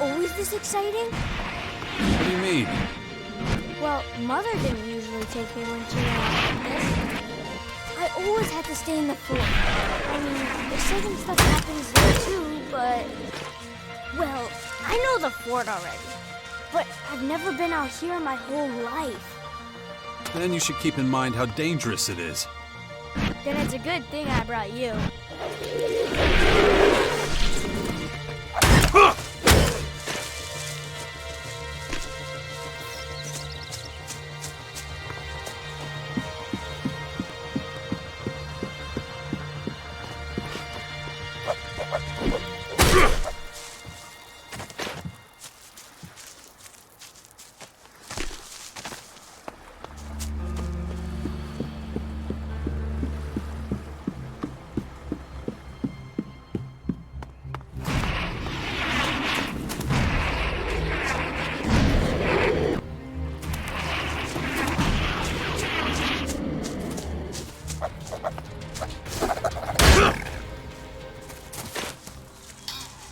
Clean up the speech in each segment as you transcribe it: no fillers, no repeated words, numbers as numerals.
always this exciting? What do you mean? Well, Mother didn't usually take me when she went out like this. I always had to stay in the fort. I mean, exciting stuff happens there too, but... Well, I know the fort already. But I've never been out here my whole life. Then you should keep in mind how dangerous it is. Then it's a good thing I brought you.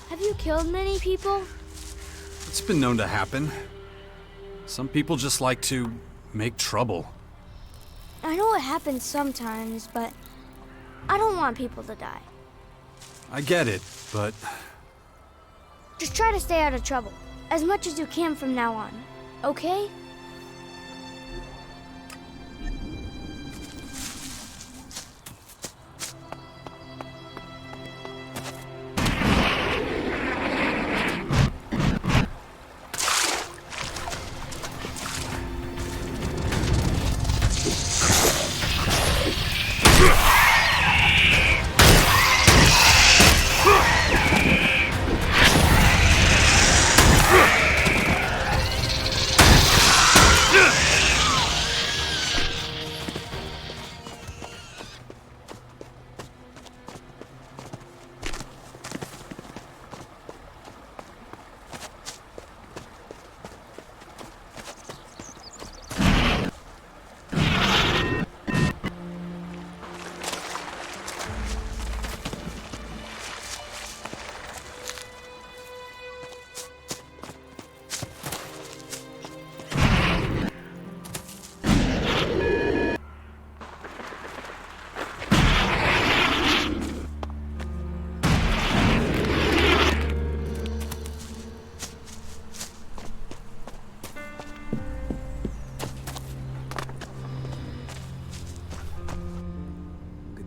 Have you killed many people? It's been known to happen. Some people just like to make trouble. I know it happens sometimes, but I don't want people to die. I get it, but Just try to stay out of trouble, as much as you can from now on, okay?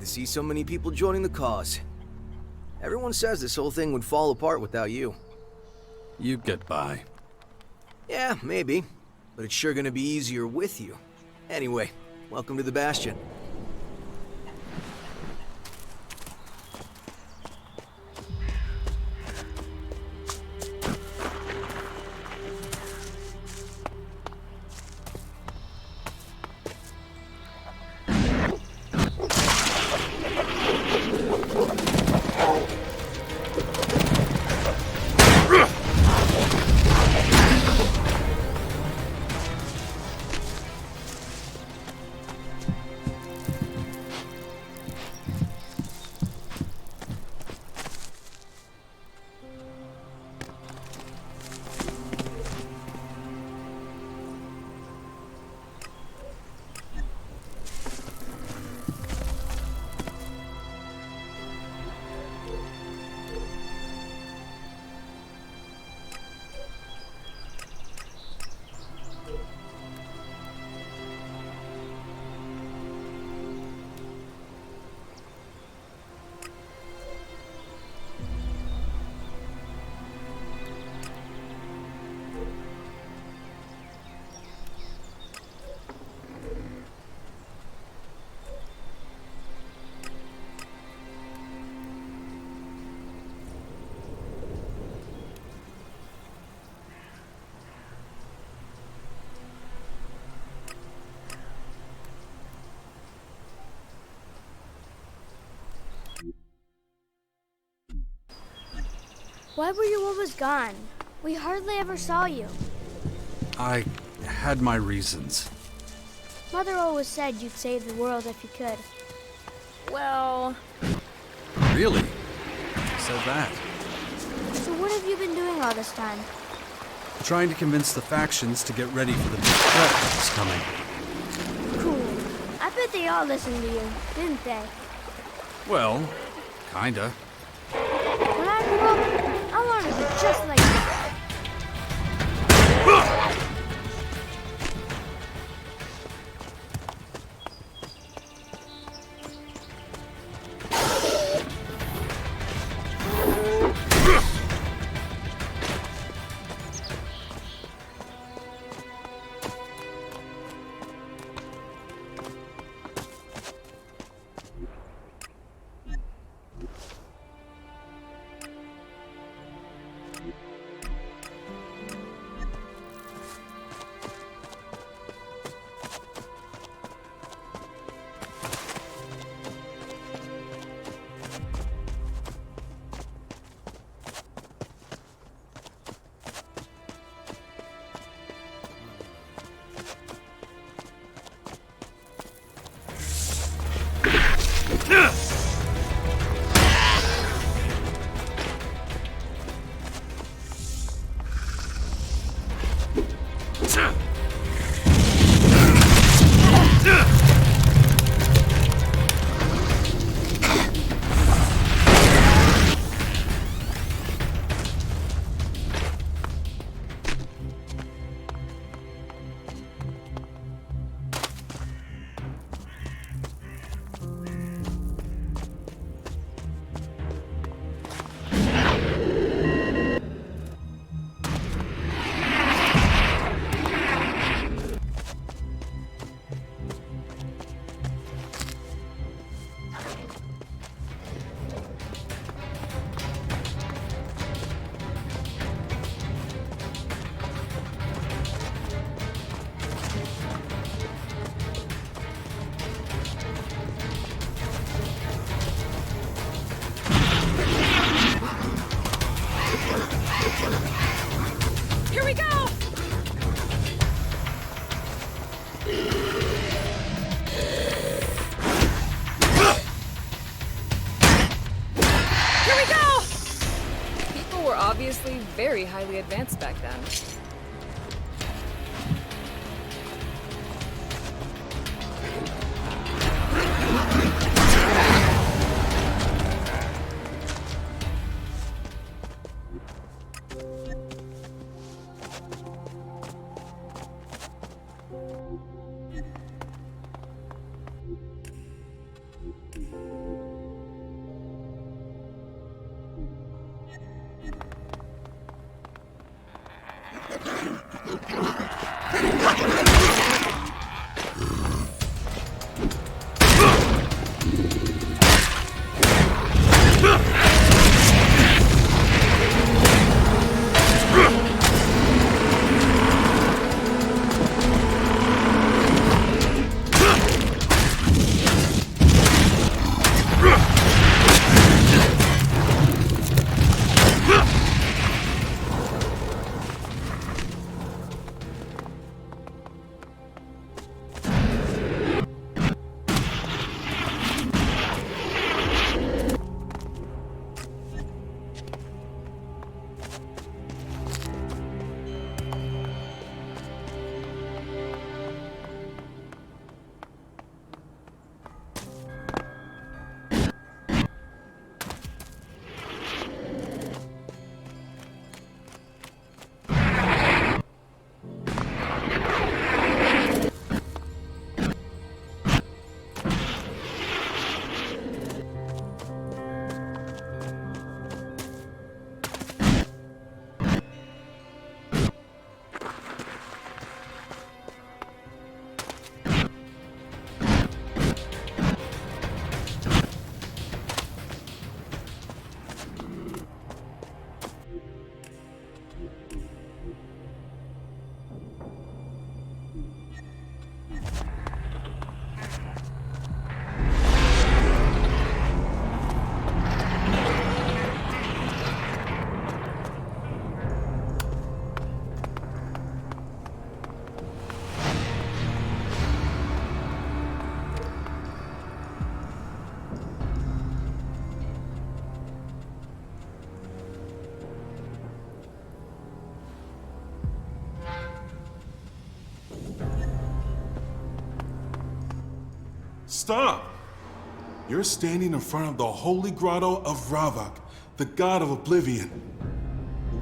See so many people joining the cause. Everyone says this whole thing would fall apart without you. you'd get by. Yeah, maybe. But it's sure gonna be easier with you. Anyway, welcome to the Bastion. Why were you always gone? We hardly ever saw you. I had my reasons. Mother always said you'd save the world if you could. Well... Really? Who said that? So what have you been doing all this time? Trying to convince the factions to get ready for the big threat that's coming. Cool. I bet they all listened to you, didn't they? Well, kinda. When I grow up, I want to be just like you. Here we go! Here we go! People were obviously very highly advanced back then. Stop! You're standing in front of the holy grotto of Ravak, the god of oblivion.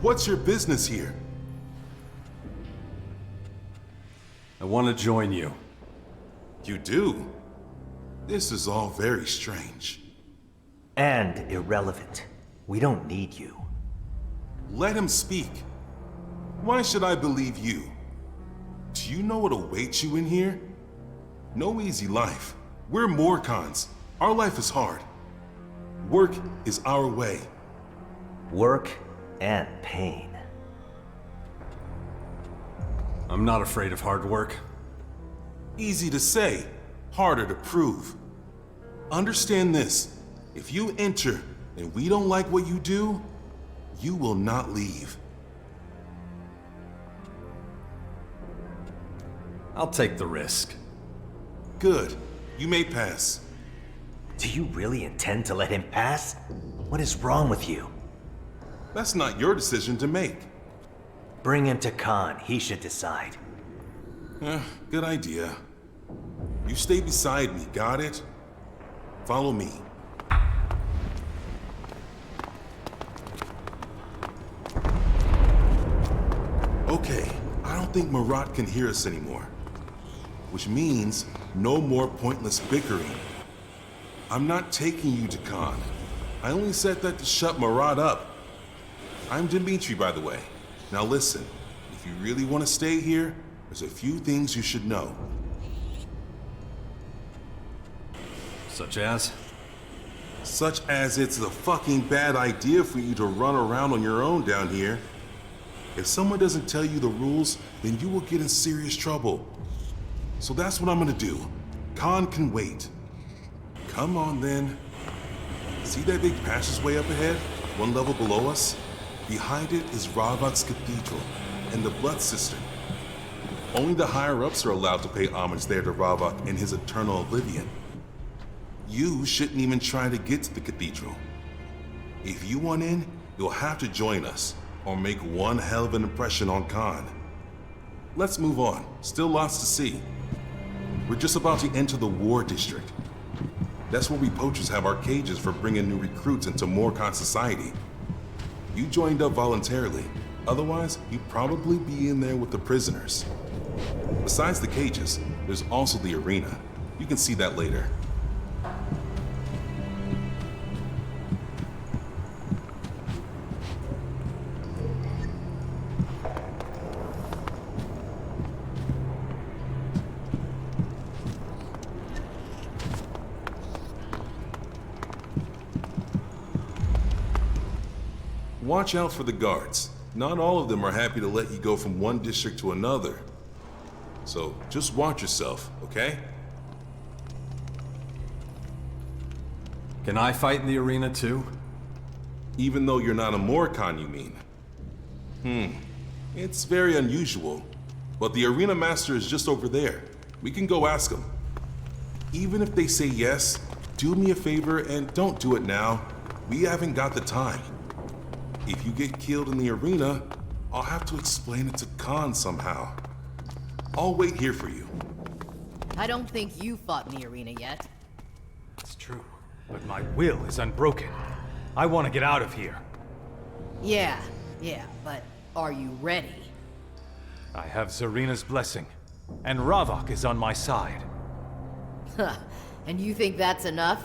What's your business here? I want to join you. You do? This is all very strange. And irrelevant. We don't need you. Let him speak. Why should I believe you? Do you know what awaits you in here? No easy life. We're Morkons. Our life is hard. Work is our way. Work and pain. I'm not afraid of hard work. Easy to say, harder to prove. Understand this. If you enter and we don't like what you do, you will not leave. I'll take the risk. Good. You may pass. Do you really intend to let him pass? What is wrong with you? That's not your decision to make. Bring him to Khan. He should decide. Good idea. You stay beside me, got it? Follow me. Okay, I don't think Marat can hear us anymore. Which means no more pointless bickering. I'm not taking you to Khan. I only said that to shut Marat up. I'm Dimitri, by the way. Now listen, if you really want to stay here, there's a few things you should know. Such as? Such as it's a fucking bad idea for you to run around on your own down here. If someone doesn't tell you the rules, then you will get in serious trouble. So that's what I'm gonna do. Khan can wait. Come on then. See that big passageway up ahead, one level below us? Behind it is Ravak's cathedral and the Blood Cistern. Only the higher-ups are allowed to pay homage there to Ravak in his eternal oblivion. You shouldn't even try to get to the cathedral. If you want in, you'll have to join us, or make one hell of an impression on Khan. Let's move on. Still lots to see. We're just about to enter the War District. That's where we poachers have our cages for bringing new recruits into Morkon society. You joined up voluntarily. Otherwise, you'd probably be in there with the prisoners. Besides the cages, there's also the arena. You can see that later. Watch out for the guards. Not all of them are happy to let you go from one district to another. So just watch yourself, okay? Can I fight in the arena too? Even though you're not a Morkon, you mean? It's very unusual. But the arena master is just over there. We can go ask him. Even if they say yes, do me a favor and don't do it now. We haven't got the time. If you get killed in the arena, I'll have to explain it to Khan somehow. I'll wait here for you. I don't think you fought in the arena yet. It's true, but my will is unbroken. I want to get out of here. Yeah, but are you ready? I have Zarina's blessing, and Ravak is on my side. Huh, and you think that's enough?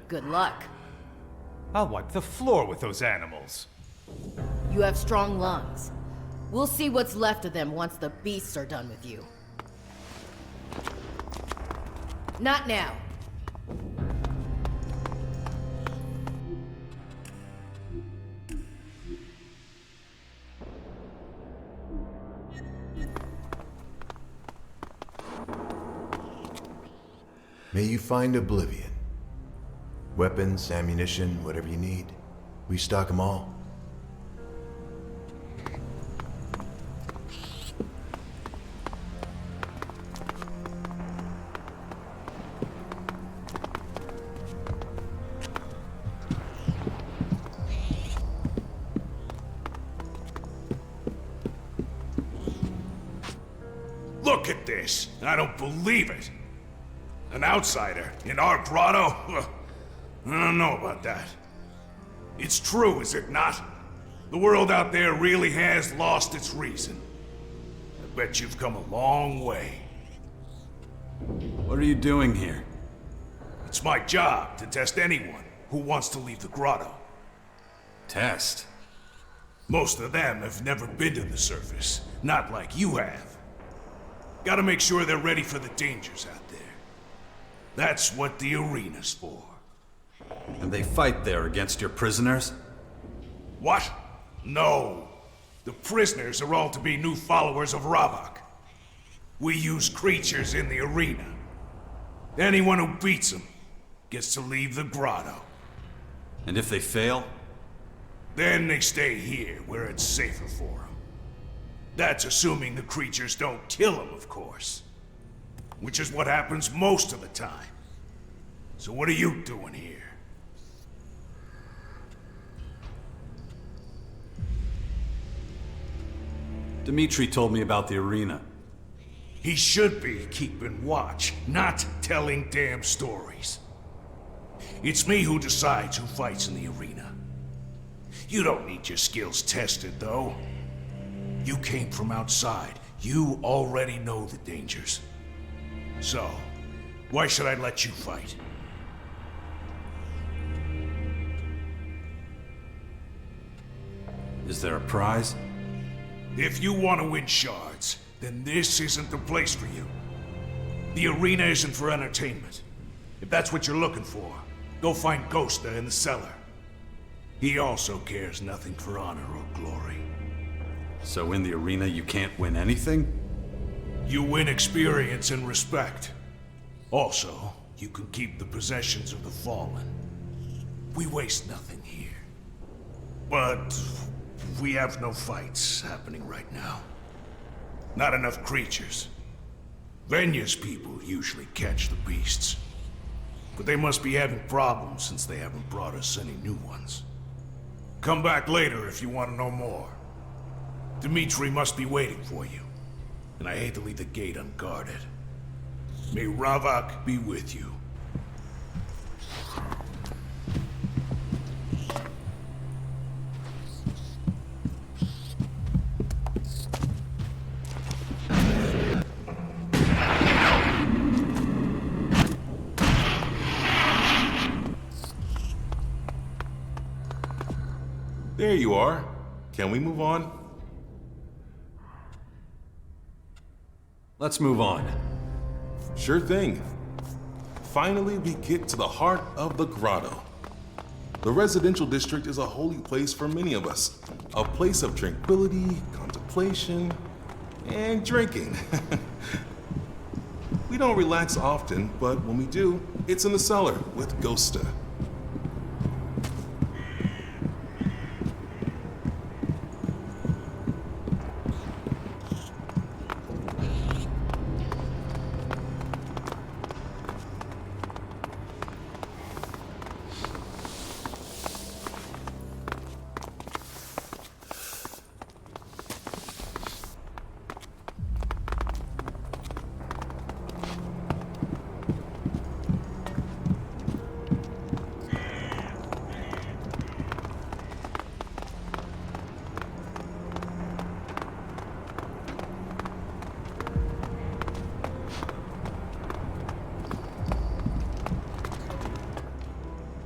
Good luck. I'll wipe the floor with those animals. You have strong lungs. We'll see what's left of them once the beasts are done with you. Not now. May you find oblivion. Weapons, ammunition, whatever you need. We stock them all. Look at this! I don't believe it! An outsider in our grotto? I don't know about that. It's true, is it not? The world out there really has lost its reason. I bet you've come a long way. What are you doing here? It's my job to test anyone who wants to leave the grotto. Test? Most of them have never been to the surface, not like you have. Gotta make sure they're ready for the dangers out there. That's what the arena's for. And they fight there against your prisoners? What? No. The prisoners are all to be new followers of Ravok. We use creatures in the arena. Anyone who beats them gets to leave the grotto. And if they fail? Then they stay here, where it's safer for them. That's assuming the creatures don't kill them, of course. Which is what happens most of the time. So what are you doing here? Dmitri told me about the arena. He should be keeping watch, not telling damn stories. It's me who decides who fights in the arena. You don't need your skills tested, though. You came from outside. You already know the dangers. So, why should I let you fight? Is there a prize? If you want to win shards, then this isn't the place for you. The arena isn't for entertainment. If that's what you're looking for, go find Ghosta in the cellar. He also cares nothing for honor or glory. So in the arena you can't win anything? You win experience and respect. Also, you can keep the possessions of the fallen. We waste nothing here. But we have no fights happening right now. Not enough creatures. Venya's people usually catch the beasts. But they must be having problems since they haven't brought us any new ones. Come back later if you want to know more. Dmitri must be waiting for you. And I hate to leave the gate unguarded. May Ravok be with you. There you are. Can we move on? Let's move on. Sure thing. Finally, we get to the heart of the grotto. The residential district is a holy place for many of us. A place of tranquility, contemplation, and drinking. We don't relax often, but when we do, it's in the cellar with Ghosta.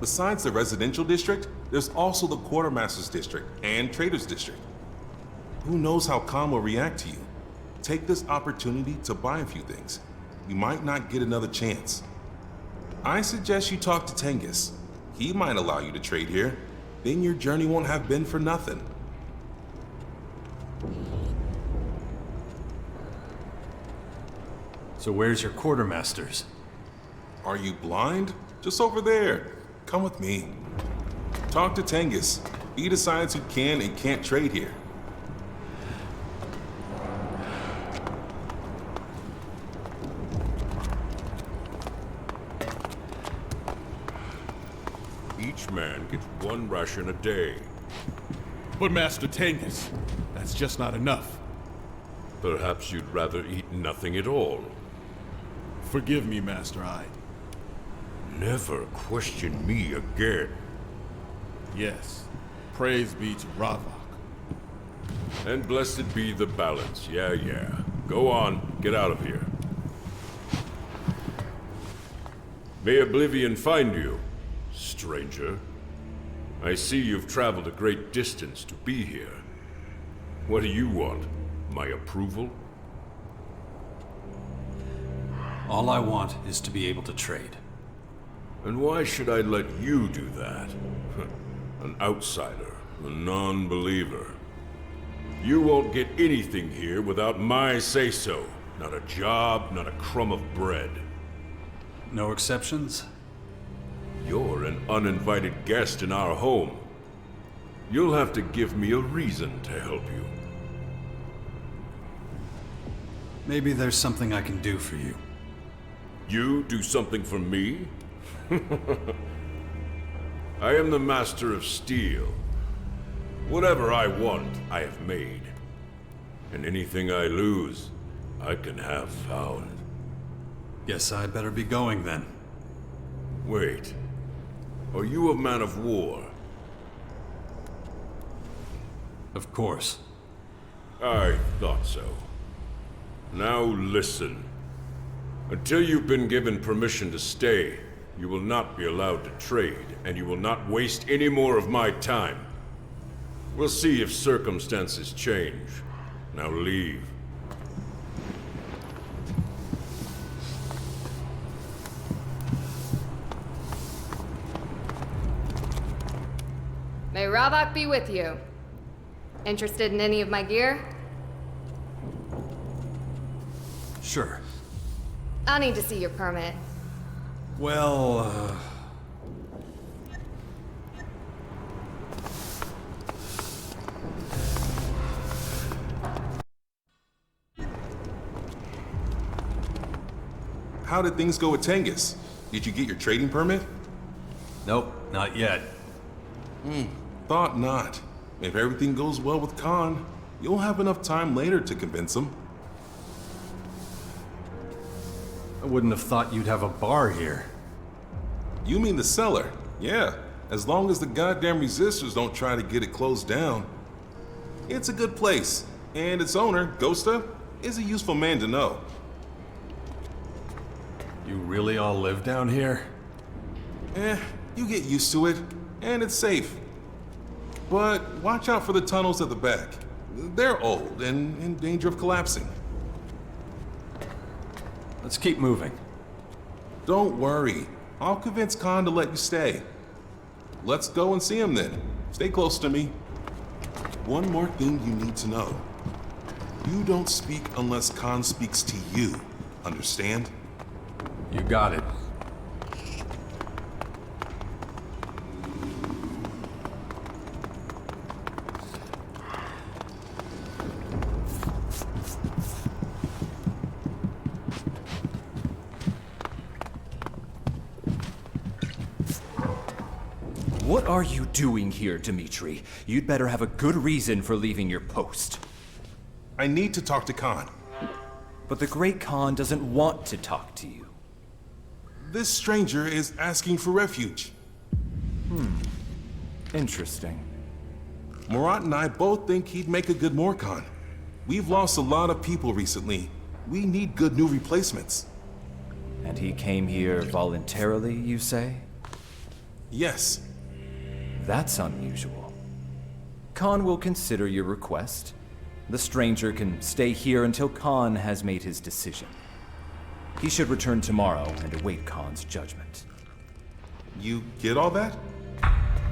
Besides the residential district, there's also the Quartermasters District and Traders District. Who knows how Khan will react to you? Take this opportunity to buy a few things. You might not get another chance. I suggest you talk to Tengus. He might allow you to trade here. Then your journey won't have been for nothing. So where's your quartermasters? Are you blind? Just over there. Come with me. Talk to Tengus. He decides who can and can't trade here. Each man gets one ration a day. But Master Tengus, that's just not enough. Perhaps you'd rather eat nothing at all. Forgive me, Master Eye. Never question me again. Yes. Praise be to Ravok. And blessed be the balance. Yeah. Go on, get out of here. May Oblivion find you, stranger. I see you've traveled a great distance to be here. What do you want? My approval? All I want is to be able to trade. And why should I let you do that? An outsider, a non-believer. You won't get anything here without my say-so. Not a job, not a crumb of bread. No exceptions? You're an uninvited guest in our home. You'll have to give me a reason to help you. Maybe there's something I can do for you. You do something for me? I am the Master of Steel. Whatever I want, I have made. And anything I lose, I can have found. Guess I better be going then. Wait. Are you a man of war? Of course. I thought so. Now listen. Until you've been given permission to stay, you will not be allowed to trade, and you will not waste any more of my time. We'll see if circumstances change. Now leave. May Ravok be with you. Interested in any of my gear? Sure. I'll need to see your permit. Well, How did things go with Tengus? Did you get your trading permit? Nope, not yet. Thought not. If everything goes well with Khan, you'll have enough time later to convince him. I wouldn't have thought you'd have a bar here. You mean the cellar? Yeah, as long as the goddamn resistors don't try to get it closed down. It's a good place, and its owner, Ghosta, is a useful man to know. You really all live down here? You get used to it, and it's safe. But watch out for the tunnels at the back. They're old and in danger of collapsing. Let's keep moving. Don't worry. I'll convince Khan to let you stay. Let's go and see him then. Stay close to me. One more thing you need to know. You don't speak unless Khan speaks to you. Understand? You got it. What are you doing here, Dimitri? You'd better have a good reason for leaving your post. I need to talk to Khan. But the Great Khan doesn't want to talk to you. This stranger is asking for refuge. Interesting. Murat and I both think he'd make a good Morkon. We've lost a lot of people recently. We need good new replacements. And he came here voluntarily, you say? Yes. That's unusual. Khan will consider your request. The stranger can stay here until Khan has made his decision. He should return tomorrow and await Khan's judgment. You get all that?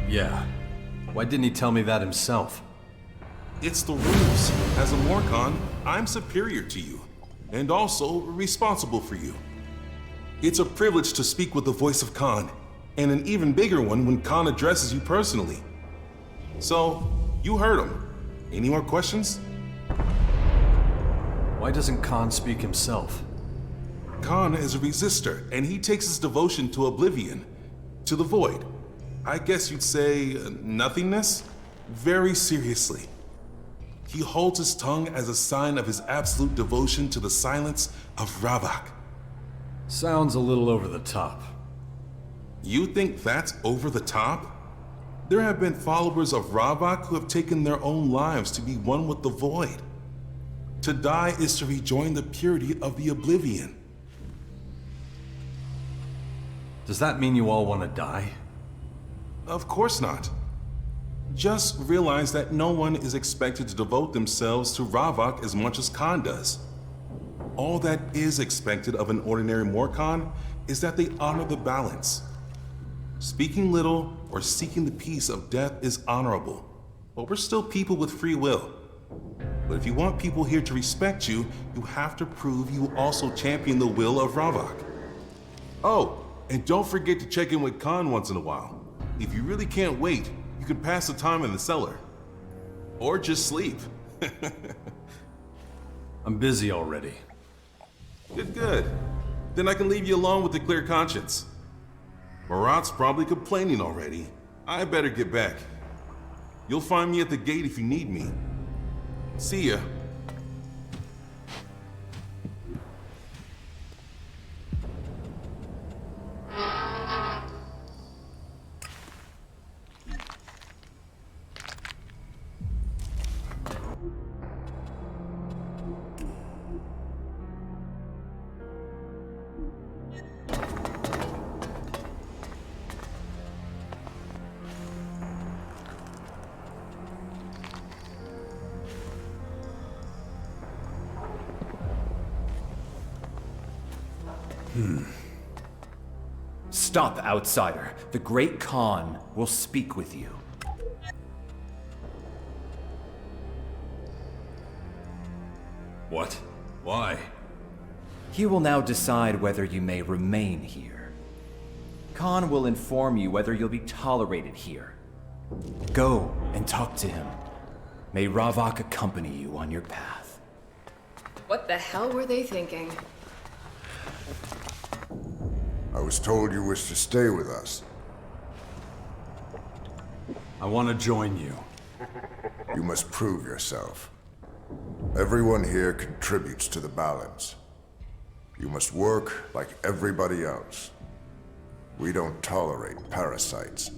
Yeah. Why didn't he tell me that himself? It's the rules. As a Morkon, I'm superior to you, and also responsible for you. It's a privilege to speak with the voice of Khan, and an even bigger one when Khan addresses you personally. So, you heard him. Any more questions? Why doesn't Khan speak himself? Khan is a resistor, and he takes his devotion to oblivion, to the void. I guess you'd say nothingness? Very seriously. He holds his tongue as a sign of his absolute devotion to the silence of Ravok. Sounds a little over the top. You think that's over the top? There have been followers of Ravok who have taken their own lives to be one with the Void. To die is to rejoin the purity of the Oblivion. Does that mean you all want to die? Of course not. Just realize that no one is expected to devote themselves to Ravok as much as Khan does. All that is expected of an ordinary Morkon is that they honor the balance. Speaking little or seeking the peace of death is honorable, but we're still people with free will. But if you want people here to respect you, you have to prove you also champion the will of Ravok. Oh, and don't forget to check in with Khan once in a while. If you really can't wait, you can pass the time in the cellar. Or just sleep. I'm busy already. Good. Then I can leave you alone with a clear conscience. Marat's probably complaining already. I better get back. You'll find me at the gate if you need me. See ya. Stop, outsider. The Great Khan will speak with you. What? Why? He will now decide whether you may remain here. Khan will inform you whether you'll be tolerated here. Go and talk to him. May Ravok accompany you on your path. What the hell were they thinking? I was told you wish to stay with us. I want to join you. You must prove yourself. Everyone here contributes to the balance. You must work like everybody else. We don't tolerate parasites.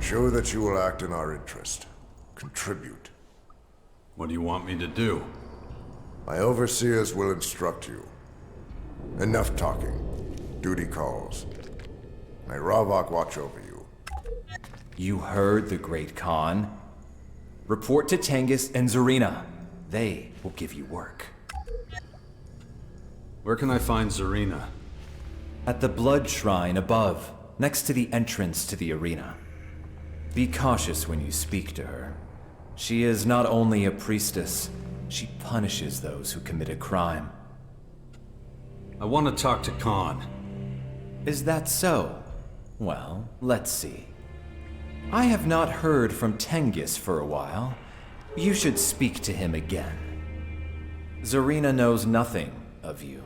Show that you will act in our interest. Contribute. What do you want me to do? My overseers will instruct you. Enough talking. Duty calls. May Ravok watch over you. You heard the Great Khan. Report to Tengus and Zarina. They will give you work. Where can I find Zarina? At the blood shrine above, next to the entrance to the arena. Be cautious when you speak to her. She is not only a priestess, she punishes those who commit a crime. I want to talk to Khan. Is that so? Well, let's see. I have not heard from Tengus for a while. You should speak to him again. Zarina knows nothing of you.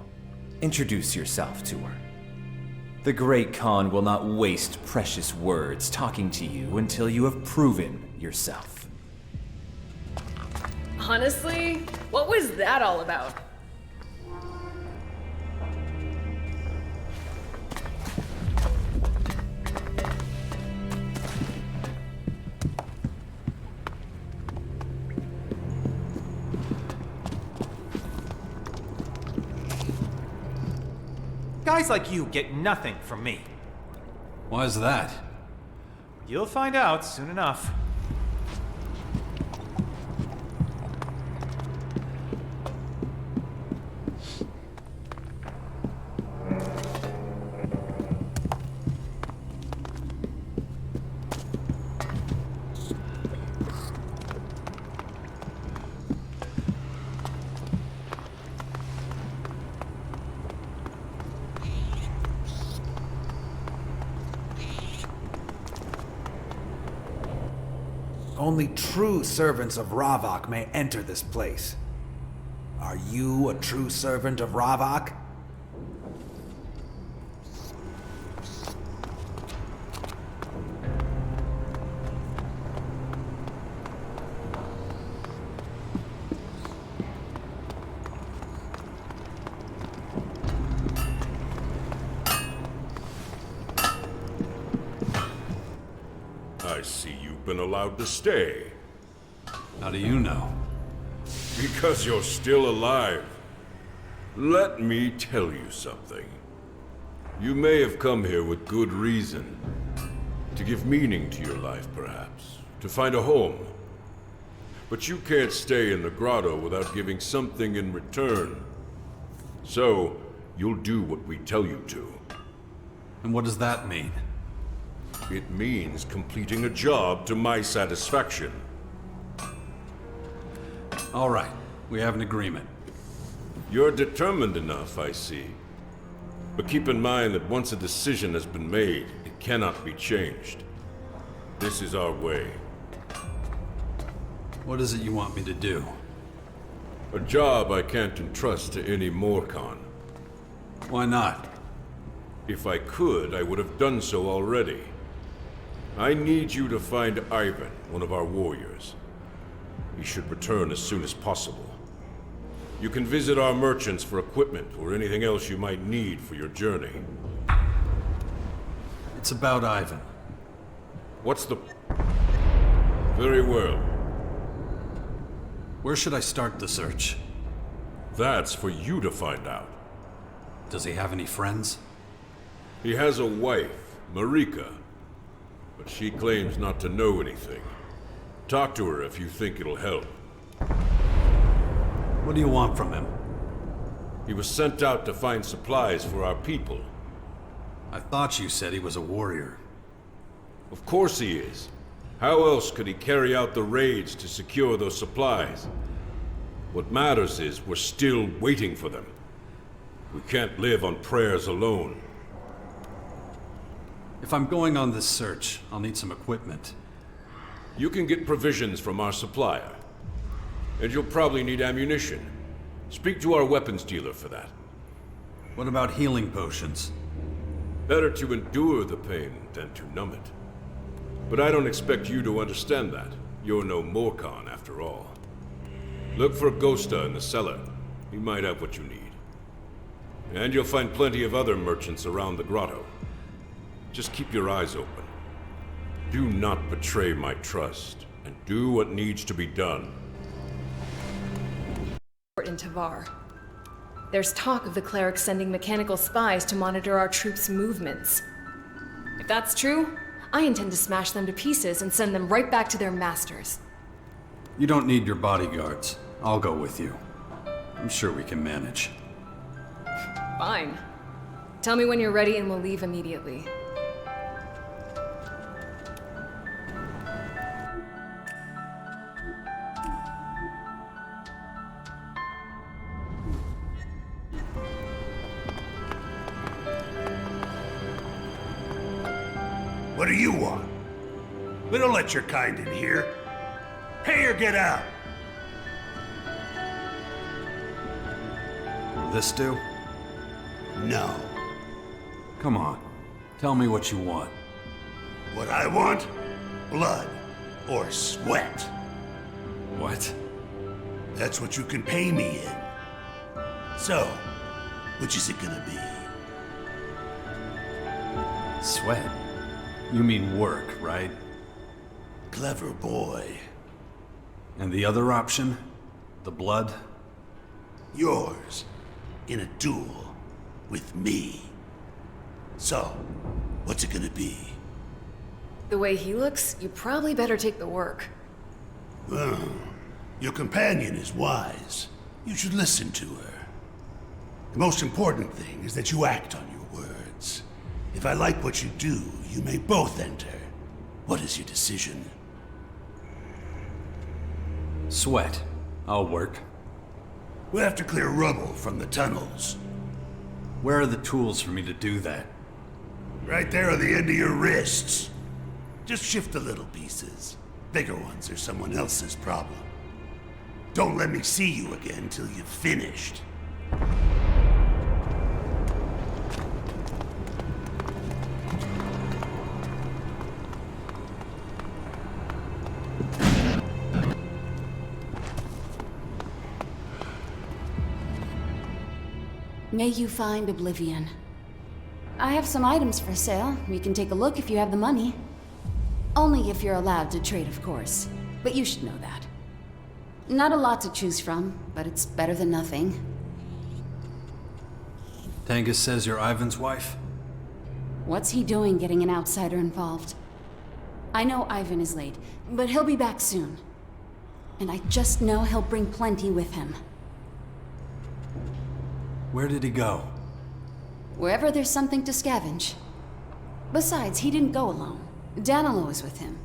Introduce yourself to her. The Great Khan will not waste precious words talking to you until you have proven yourself. Honestly, what was that all about? Guys like you get nothing from me. Why's that? You'll find out soon enough. Only true servants of Ravok may enter this place. Are you a true servant of Ravok? see you've been allowed to stay. How do you know? Because you're still alive. Let me tell you something. You may have come here with good reason. To give meaning to your life, perhaps. To find a home. But you can't stay in the grotto without giving something in return. So, you'll do what we tell you to. And what does that mean? It means completing a job to my satisfaction. All right, we have an agreement. You're determined enough, I see. But keep in mind that once a decision has been made, it cannot be changed. This is our way. What is it you want me to do? A job I can't entrust to any Morkon. Why not? If I could, I would have done so already. I need you to find Ivan, one of our warriors. He should return as soon as possible. You can visit our merchants for equipment or anything else you might need for your journey. It's about Ivan. What's the... Very well. Where should I start the search? That's for you to find out. Does he have any friends? He has a wife, Marika. But she claims not to know anything. Talk to her if you think it'll help. What do you want from him? He was sent out to find supplies for our people. I thought you said he was a warrior. Of course he is. How else could he carry out the raids to secure those supplies? What matters is we're still waiting for them. We can't live on prayers alone. If I'm going on this search, I'll need some equipment. You can get provisions from our supplier. And you'll probably need ammunition. Speak to our weapons dealer for that. What about healing potions? Better to endure the pain than to numb it. But I don't expect you to understand that. You're no Morkon, after all. Look for Ghosta in the cellar. He might have what you need. And you'll find plenty of other merchants around the grotto. Just keep your eyes open. Do not betray my trust, and do what needs to be done. In Tavar. There's talk of the clerics sending mechanical spies to monitor our troops' movements. If that's true, I intend to smash them to pieces and send them right back to their masters. You don't need your bodyguards. I'll go with you. I'm sure we can manage. Fine. Tell me when you're ready and we'll leave immediately. What do you want? We don't let your kind in here. Pay or get out. Will this do? No. Come on. Tell me what you want. What I want? Blood or sweat. What? That's what you can pay me in. So, which is it gonna be? Sweat? You mean work, right? Clever boy. And the other option? The blood? Yours. In a duel. With me. So, what's it gonna be? The way he looks, you probably better take the work. Well, your companion is wise. You should listen to her. The most important thing is that you act on your words. If I like what you do, you may both enter. What is your decision? Sweat. I'll work. We'll have to clear rubble from the tunnels. Where are the tools for me to do that? Right there on the end of your wrists. Just shift the little pieces. Bigger ones are someone else's problem. Don't let me see you again till you've finished. May you find oblivion. I have some items for sale. We can take a look if you have the money. Only if you're allowed to trade, of course. But you should know that. Not a lot to choose from, but it's better than nothing. Tengus says you're Ivan's wife? What's he doing getting an outsider involved? I know Ivan is late, but he'll be back soon. And I just know he'll bring plenty with him. Where did he go? Wherever there's something to scavenge. Besides, he didn't go alone. Danilo is with him.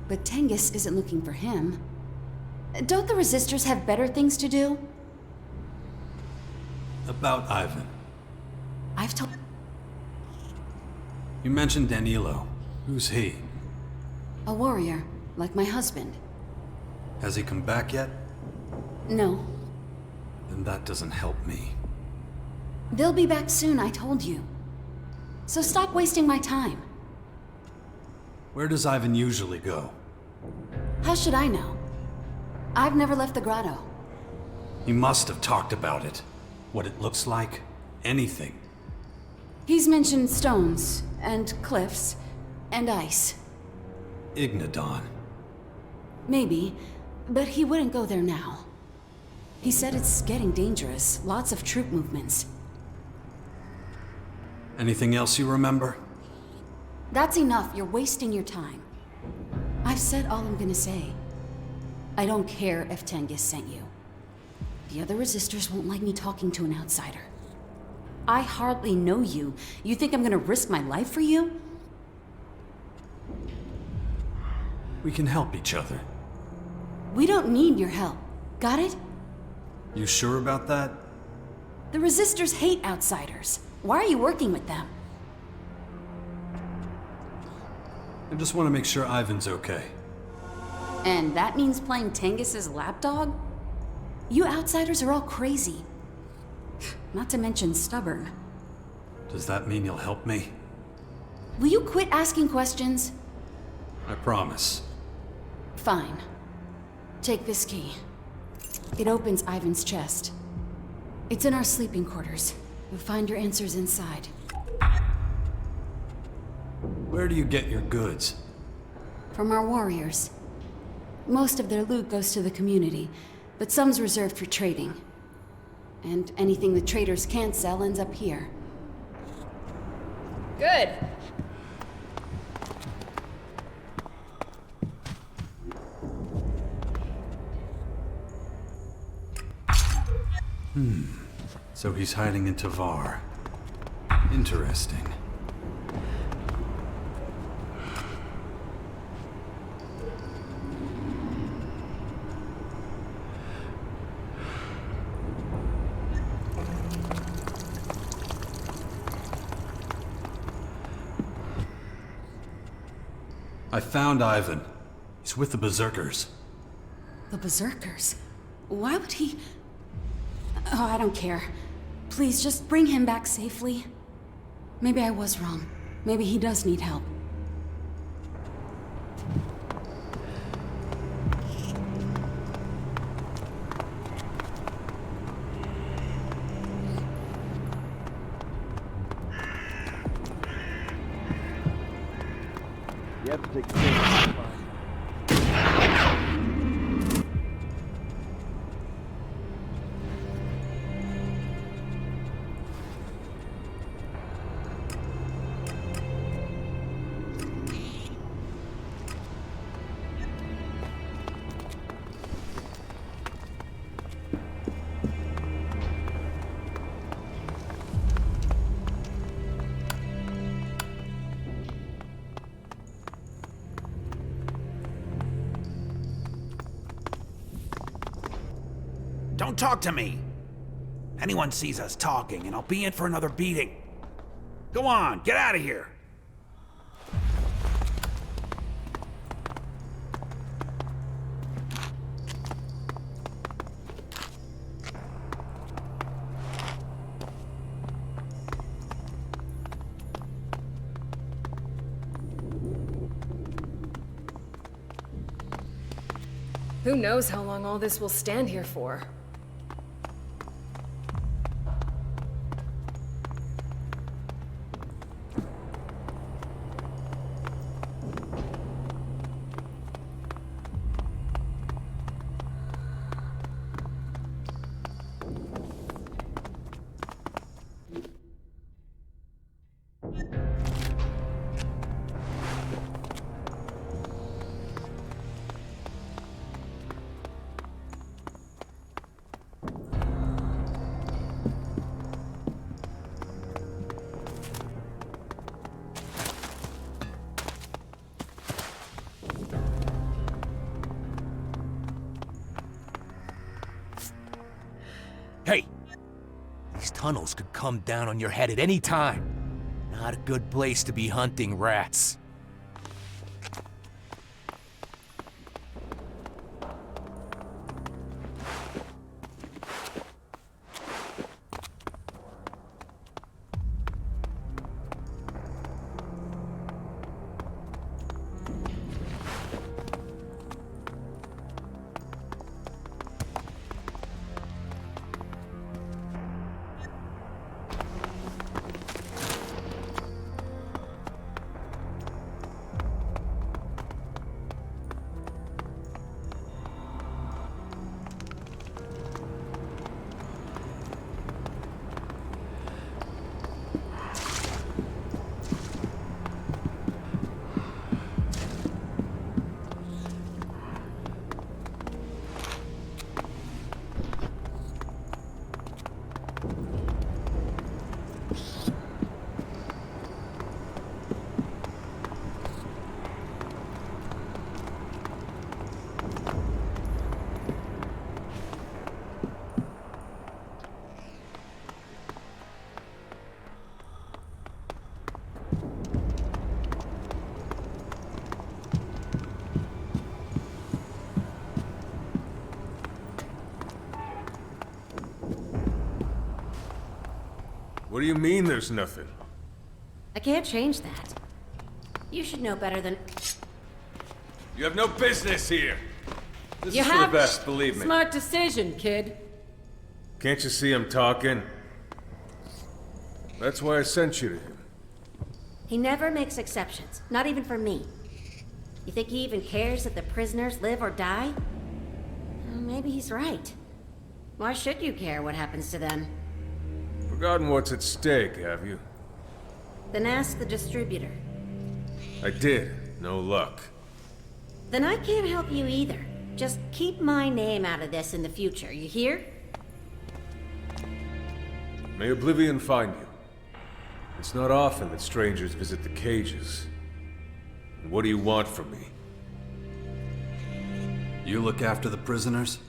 But Tengus isn't looking for him. Don't the Resistors have better things to do? About Ivan. I've told... You mentioned Danilo. Who's he? A warrior, like my husband. Has he come back yet? No. Then that doesn't help me. They'll be back soon, I told you. So stop wasting my time. Where does Ivan usually go? How should I know? I've never left the grotto. He must have talked about it. What it looks like. Anything. He's mentioned stones, and cliffs, and ice. Ignadon. Maybe, but he wouldn't go there now. He said it's getting dangerous, lots of troop movements. Anything else you remember? That's enough, you're wasting your time. I've said all I'm gonna say. I don't care if Tengus sent you. The other Resistors won't like me talking to an outsider. I hardly know you. You think I'm gonna risk my life for you? We can help each other. We don't need your help. Got it? You sure about that? The Resistors hate outsiders. Why are you working with them? I just want to make sure Ivan's okay. And that means playing Tengus's lapdog? You outsiders are all crazy. Not to mention stubborn. Does that mean you'll help me? Will you quit asking questions? I promise. Fine. Take this key. It opens Ivan's chest. It's in our sleeping quarters. You'll find your answers inside. Where do you get your goods? From our warriors. Most of their loot goes to the community, but some's reserved for trading. And anything the traders can't sell ends up here. Good. So he's hiding in Tavar. Interesting. I found Ivan. He's with the Berserkers. The Berserkers? Why would he... Oh, I don't care. Please, just bring him back safely. Maybe I was wrong. Maybe he does need help. You have to take care. Don't talk to me! Anyone sees us talking, and I'll be in for another beating. Go on, get out of here! Who knows how long all this will stand here for? These tunnels could come down on your head at any time. Not a good place to be hunting rats. What do you mean there's nothing? I can't change that. You should know better than... You have no business here! This You is for have the best, believe me. Smart decision, kid. Can't you see I'm talking? That's why I sent you to him. He never makes exceptions, not even for me. You think he even cares if the prisoners live or die? Well, maybe he's right. Why should you care what happens to them? Forgotten what's at stake, have you? Then ask the distributor. I did. No luck. Then I can't help you either. Just keep my name out of this in the future, you hear? May Oblivion find you. It's not often that strangers visit the cages. And what do you want from me? You look after the prisoners?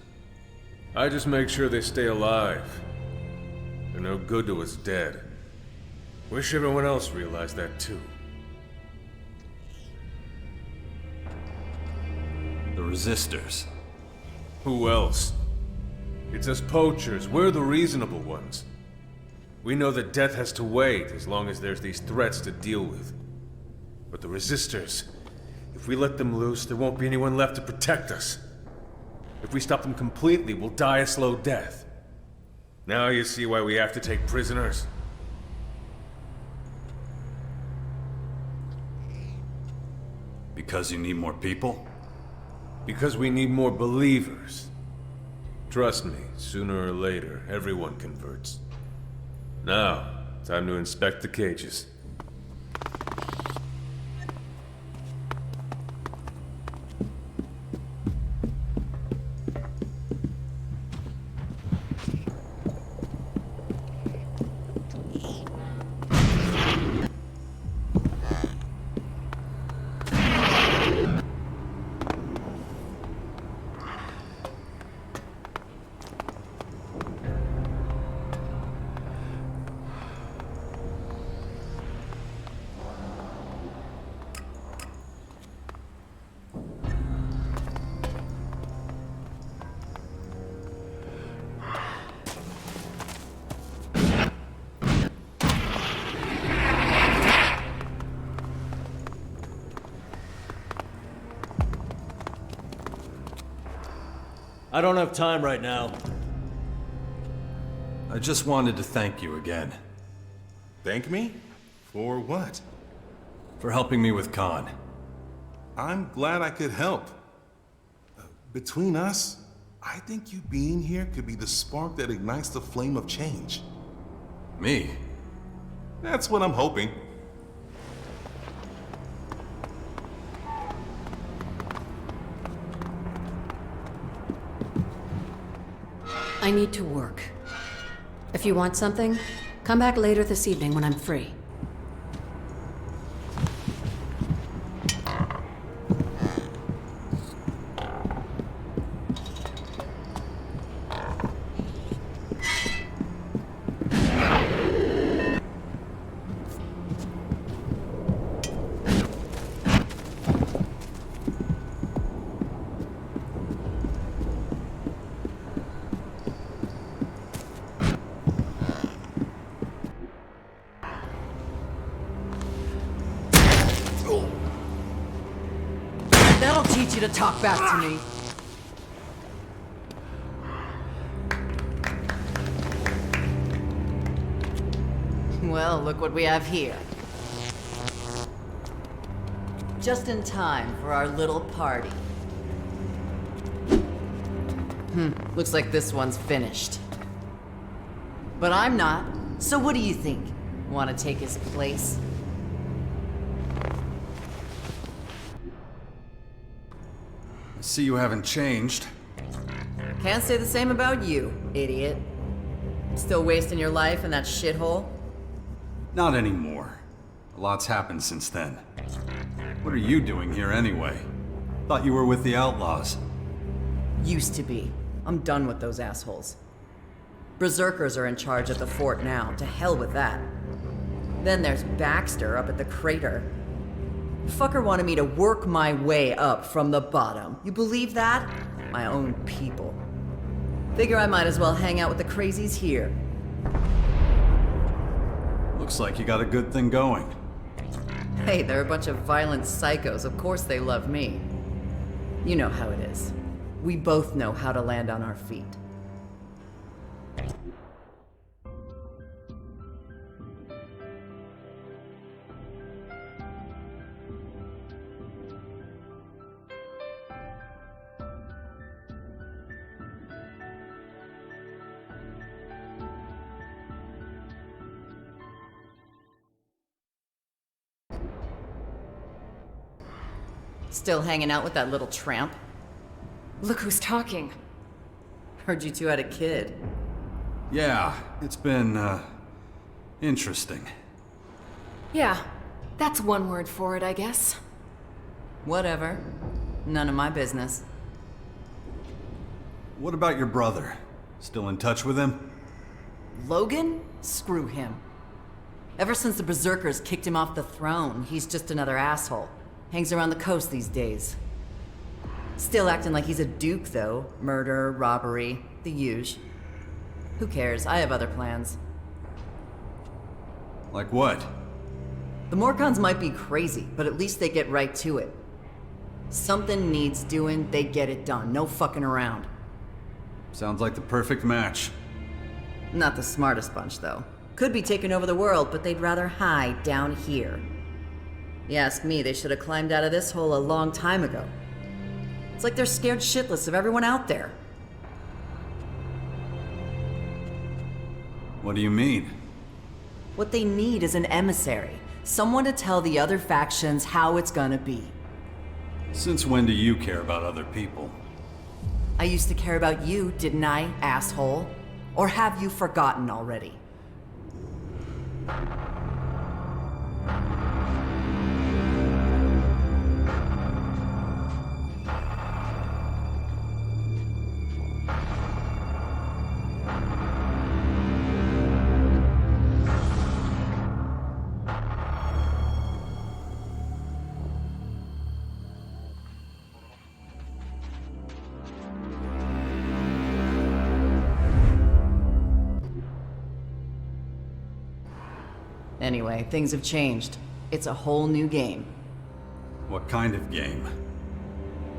I just make sure they stay alive. They're no good to us dead. Wish everyone else realized that too. The resistors. Who else? It's us poachers. We're the reasonable ones. We know that death has to wait as long as there's these threats to deal with. But the resistors, if we let them loose, there won't be anyone left to protect us. If we stop them completely, we'll die a slow death. Now you see why we have to take prisoners? Because you need more people? Because we need more believers. Trust me, sooner or later, everyone converts. Now, time to inspect the cages. I don't have time right now. I just wanted to thank you again. Thank me? For what? For helping me with Khan. I'm glad I could help. Between us, I think you being here could be the spark that ignites the flame of change. Me? That's what I'm hoping. I need to work. If you want something, come back later this evening when I'm free. you to talk back to me. Well, look what we have here. Just in time for our little party. Looks like this one's finished. But I'm not, so what do you think? Want to take his place? I see you haven't changed. Can't say the same about you, idiot. Still wasting your life in that shithole? Not anymore. A lot's happened since then. What are you doing here anyway? Thought you were with the outlaws. Used to be. I'm done with those assholes. Berserkers are in charge at the fort now. To hell with that. Then there's Baxter up at the crater. The fucker wanted me to work my way up from the bottom. You believe that? My own people. Figure I might as well hang out with the crazies here. Looks like you got a good thing going. Hey, they're a bunch of violent psychos. Of course they love me. You know how it is. We both know how to land on our feet. Still hanging out with that little tramp? Look who's talking. Heard you two had a kid. Yeah, it's been, interesting. Yeah, that's one word for it, I guess. Whatever. None of my business. What about your brother? Still in touch with him? Logan? Screw him. Ever since the Berserkers kicked him off the throne, he's just another asshole. Hangs around the coast these days. Still acting like he's a duke, though. Murder, robbery, the huge. Who cares? I have other plans. Like what? The Morkons might be crazy, but at least they get right to it. Something needs doing, they get it done. No fucking around. Sounds like the perfect match. Not the smartest bunch, though. Could be taking over the world, but they'd rather hide down here. You ask me, they should have climbed out of this hole a long time ago. It's like they're scared shitless of everyone out there. What do you mean? What they need is an emissary. Someone to tell the other factions how it's gonna be. Since when do you care about other people? I used to care about you, didn't I, asshole? Or have you forgotten already? Anyway, things have changed. It's a whole new game. What kind of game?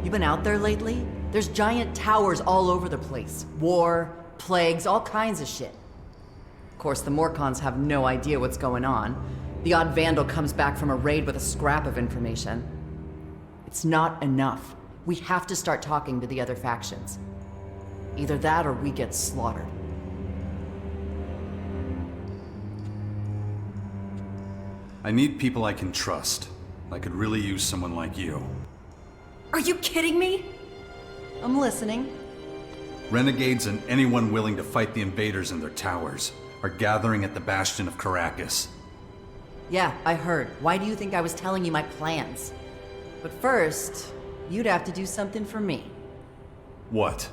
You been out there lately? There's giant towers all over the place. War, plagues, all kinds of shit. Of course, the Morkons have no idea what's going on. The odd vandal comes back from a raid with a scrap of information. It's not enough. We have to start talking to the other factions. Either that or we get slaughtered. I need people I can trust. I could really use someone like you. Are you kidding me? I'm listening. Renegades and anyone willing to fight the invaders in their towers are gathering at the Bastion of Caracas. Yeah, I heard. Why do you think I was telling you my plans? But first, you'd have to do something for me. What?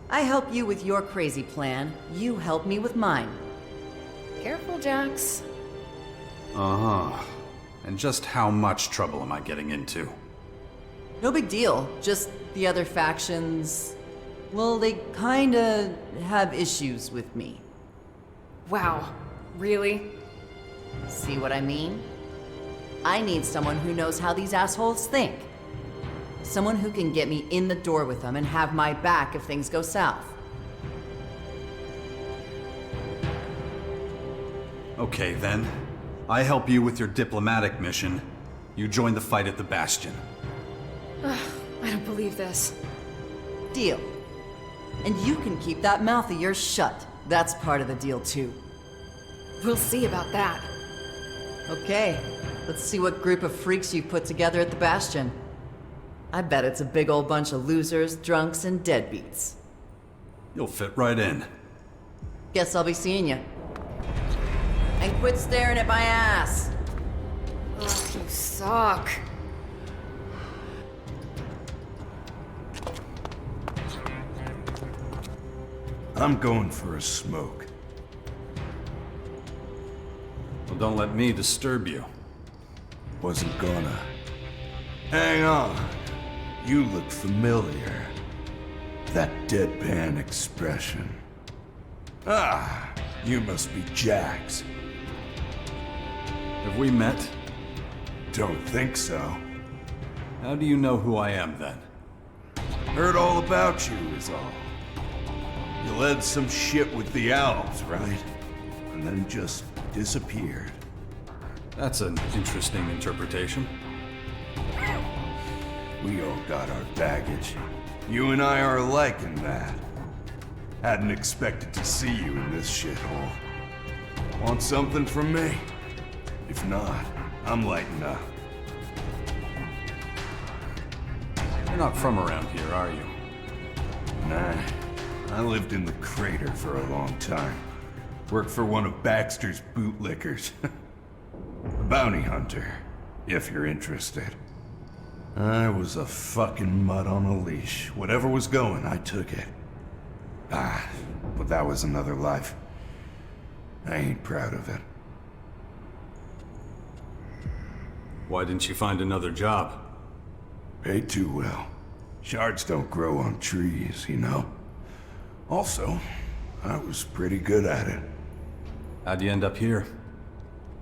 I help you with your crazy plan. You help me with mine. Careful, Jax. Uh-huh. And just how much trouble am I getting into? No big deal. Just the other factions... well, they kinda have issues with me. Wow. Really? See what I mean? I need someone who knows how these assholes think. Someone who can get me in the door with them and have my back if things go south. Okay, then. I help you with your diplomatic mission. You join the fight at the Bastion. Ugh, I don't believe this. Deal. And you can keep that mouth of yours shut. That's part of the deal, too. We'll see about that. Okay, let's see what group of freaks you've put together at the Bastion. I bet it's a big old bunch of losers, drunks, and deadbeats. You'll fit right in. Guess I'll be seeing you. And quit staring at my ass! Ugh, you suck. I'm going for a smoke. Well, don't let me disturb you. Wasn't gonna. Hang on. You look familiar. That deadpan expression. Ah, you must be Jax. Have we met? Don't think so. How do you know who I am, then? Heard all about you, is all. You led some shit with the elves, right? And then just disappeared. That's an interesting interpretation. We all got our baggage. You and I are alike in that. Hadn't expected to see you in this shithole. Want something from me? If not, I'm lighting up. You're not from around here, are you? Nah. I lived in the crater for a long time. Worked for one of Baxter's bootlickers. A bounty hunter, if you're interested. I was a fucking mutt on a leash. Whatever was going, I took it. Ah, but that was another life. I ain't proud of it. Why didn't you find another job? Paid too well. Shards don't grow on trees, you know. Also, I was pretty good at it. How'd you end up here?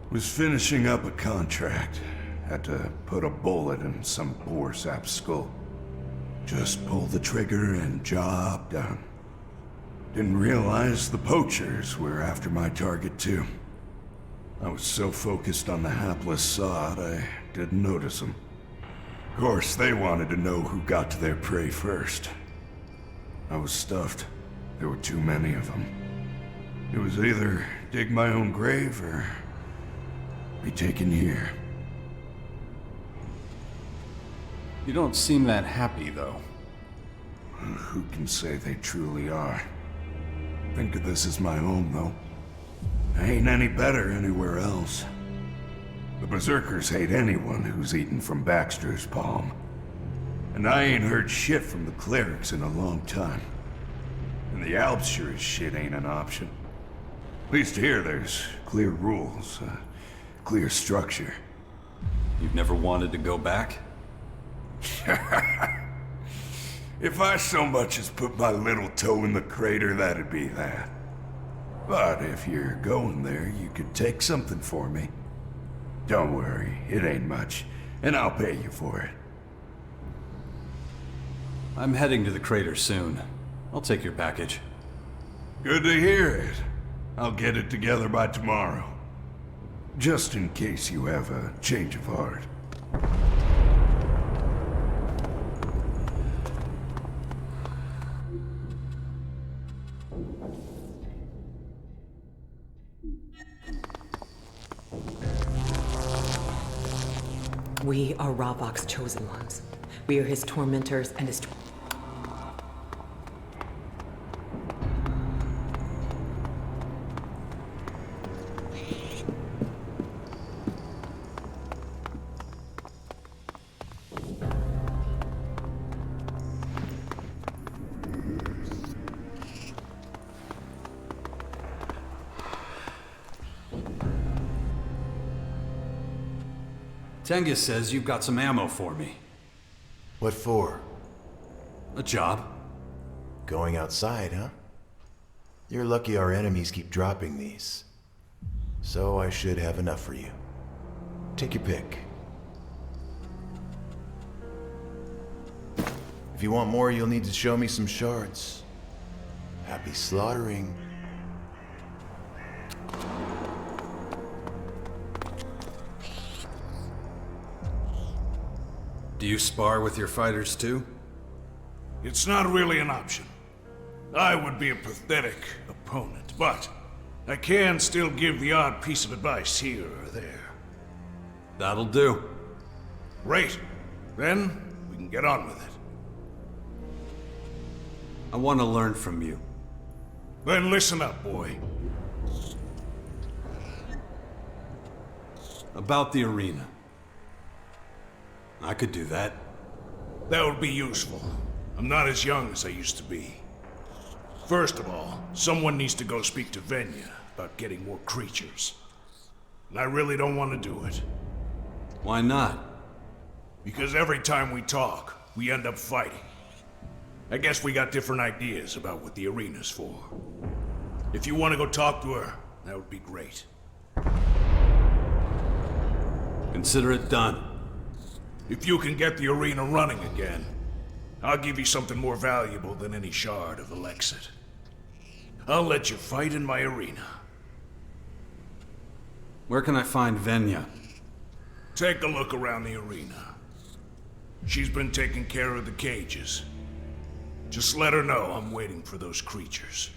Was finishing up a contract. Had to put a bullet in some poor sap's skull. Just pull the trigger and job done. Didn't realize the poachers were after my target too. I was so focused on the hapless sod, I didn't notice them. Of course, they wanted to know who got to their prey first. I was stuffed. There were too many of them. It was either dig my own grave or be taken here. You don't seem that happy, though. Who can say they truly are? Think of this as my home, though. I ain't any better anywhere else. The Berserkers hate anyone who's eaten from Baxter's palm. And I ain't heard shit from the clerics in a long time. And the Alps sure as shit ain't an option. At least here there's clear rules, clear structure. You've never wanted to go back? If I so much as put my little toe in the crater, that'd be that. But if you're going there, you could take something for me. Don't worry, it ain't much, and I'll pay you for it. I'm heading to the crater soon. I'll take your package. Good to hear it. I'll get it together by tomorrow. Just in case you have a change of heart. We are Ravok's chosen ones. We are his tormentors and his... Tengus says you've got some ammo for me. What for? A job. Going outside, huh? You're lucky our enemies keep dropping these. So I should have enough for you. Take your pick. If you want more, you'll need to show me some shards. Happy slaughtering. Do you spar with your fighters too? It's not really an option. I would be a pathetic opponent, but I can still give the odd piece of advice here or there. That'll do. Great. Then, we can get on with it. I want to learn from you. Then listen up, boy. About the arena. I could do that. That would be useful. I'm not as young as I used to be. First of all, someone needs to go speak to Venya about getting more creatures. And I really don't want to do it. Why not? Because every time we talk, we end up fighting. I guess we got different ideas about what the arena's for. If you want to go talk to her, that would be great. Consider it done. If you can get the arena running again, I'll give you something more valuable than any shard of Elexit. I'll let you fight in my arena. Where can I find Venya? Take a look around the arena. She's been taking care of the cages. Just let her know I'm waiting for those creatures.